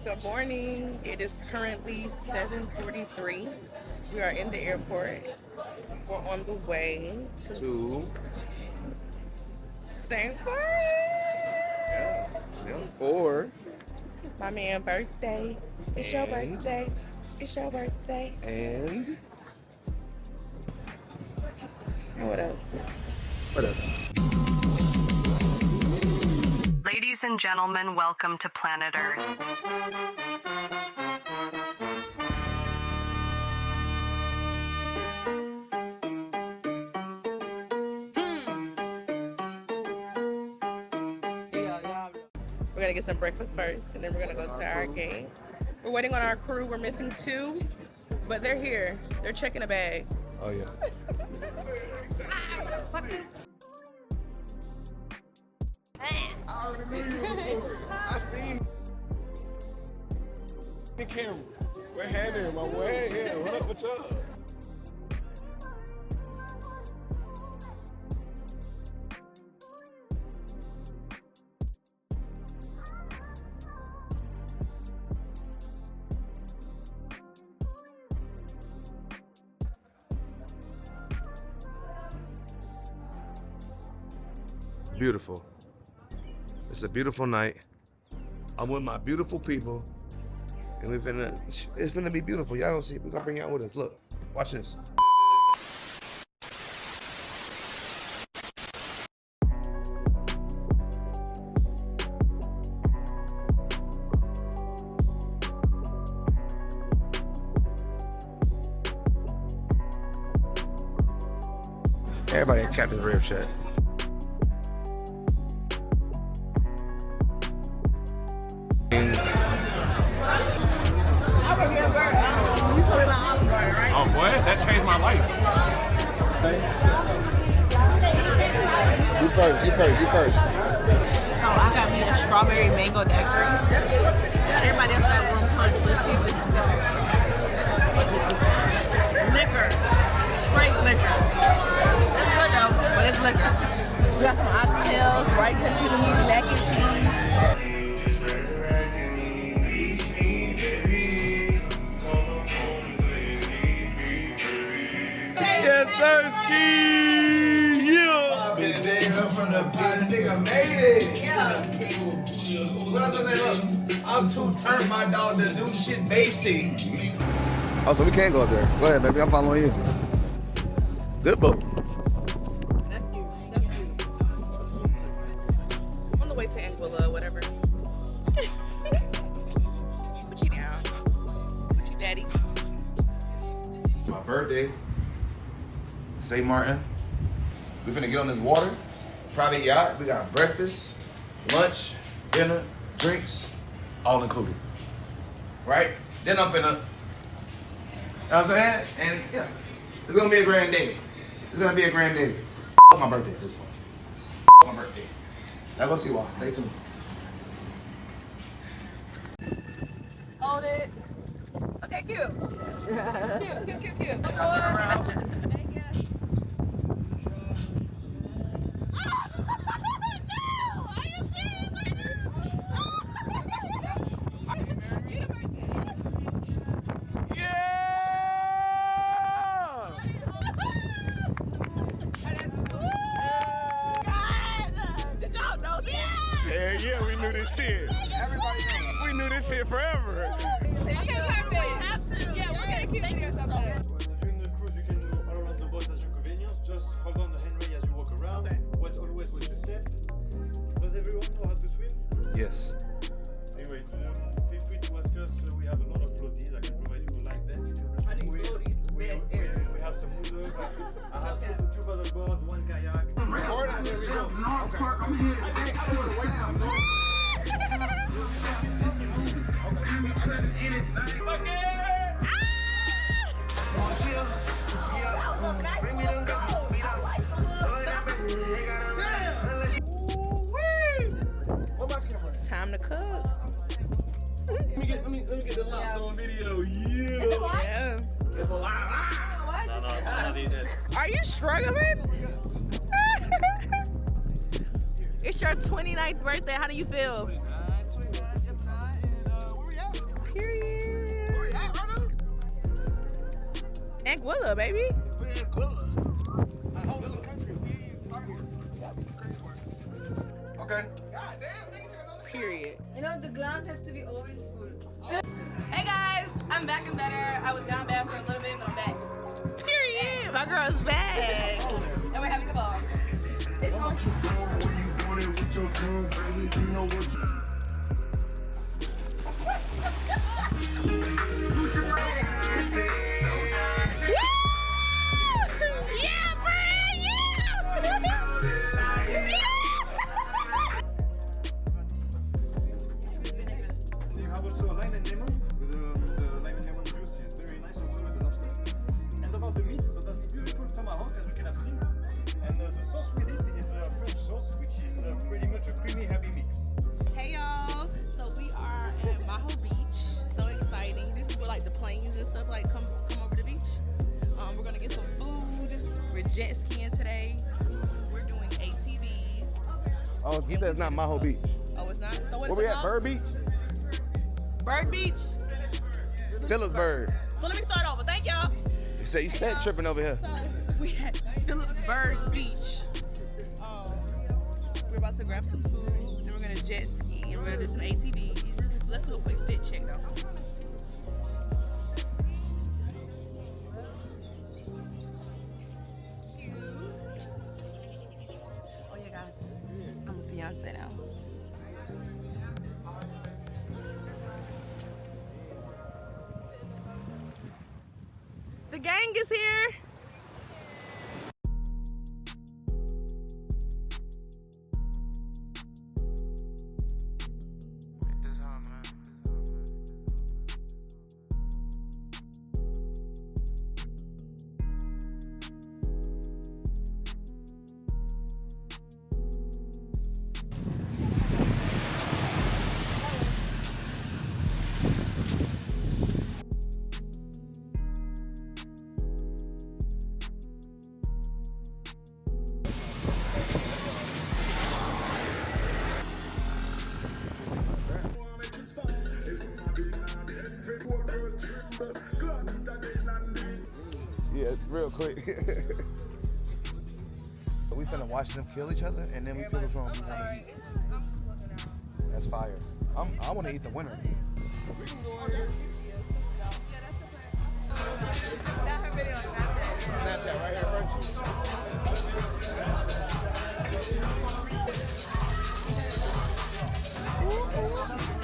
Good morning. It is currently 7:43. We are in the airport. We're on the way to St. Yeah, for my man's birthday. It's your birthday. It's your birthday. And what else? What else? Ladies and gentlemen, welcome to Planet Earth. We're gonna get some breakfast first, and then we're gonna go to our gate. We're waiting on our crew. We're missing 2, but they're here. They're checking a bag. Oh yeah. I seen the camera. We're heading my way. Yeah, what up? What's up? Beautiful. It's a beautiful night. I'm with my beautiful people, and it's finna be beautiful. Y'all gonna see. We're gonna bring y'all with us. Look, watch this. Everybody at Captain's Rib Shack. Oh boy, that changed my life. You first. So I got me a strawberry mango daiquiri. Everybody else got room punch. Let's see what's liquor. Straight liquor. It's good though, but it's liquor. We got some oxtails, rice and peas, mac and cheese. Yes, Thirsty! Yeah! Been there from the beginning, nigga made it. What I'm gonna say, look, I'm too turned, my dog, to do shit basic. Oh, so we can't go up there. Go ahead, baby. I'm following you. Good boat. That's cute. That's cute. On the way to Anguilla, whatever. Put you down. Put you daddy. My birthday, St. Maarten. We finna get on this water, private yacht. We got breakfast, lunch, dinner, drinks, all included. Right? Then I'm finna, you know what I'm saying? And yeah, it's gonna be a grand day. It's gonna be a grand day. My birthday at this point. My birthday. Now go see why. Stay tuned. Hold it. Okay, cute. Cute. Turn around. Yeah, we knew this shit. Everybody knows. We knew this shit forever. Okay, perfect. Yeah, we're gonna keep doing something. During the cruise, you can go all around the boat at your convenience. Just hold on the handrail as you walk around. Okay. Always watch your steps. Does everyone know how to swim? Yes. Anyway, feel free to ask us. We have a lot of floaties. I can provide you with life vests. I need floaties. We have some noodles. I have two paddle boards, one kayak. Recording? There we go. Time to cook. Let me get the lobster on video. Yeah. Yeah. It's a lot. Are you struggling? It's your 29th birthday. How do you feel? 29, Gemini, and where we at? Anguilla, baby. We're in Anguilla. A whole other country. We ain't even start here. It's crazy work. Okay. God damn, nigga. Period. You know, the glass has to be always full. Hey guys, I'm back and better. I was down bad for a little bit, but I'm back. Period. My girl's back. And we're having a ball. It's going. Yeah, friend, You have also lime and lemon. The lime and lemon juice is very nice also with the lobster. And about the meat, so that's beautiful tomahawk as you can have seen. And the sauce with it is a French sauce, which is pretty much a creamy, heavy mix. Hey y'all, so we are at Maho Beach. So exciting. This is where like the planes and stuff like come over the beach. We're gonna get some food. We're jet skiing today. We're doing ATVs. Oh, he said it's not Maho Beach. Oh, it's not? So what is Where we it at? called? Bird Beach? Bird Beach? Phillipsburg. So let me start over. Thank y'all. You said tripping over here. So we at Phillipsburg Beach. We're about to grab some food. Then we're gonna jet ski and we're gonna do some ATVs. Let's do a quick fit check though. Oh yeah, guys, I'm a fiance now. The gang is here. Yeah, real quick. We finna watch them kill each other, and then we pick which one we wanna eat. That's fire. I wanna eat the winner. Snapchat right here, Frenchie.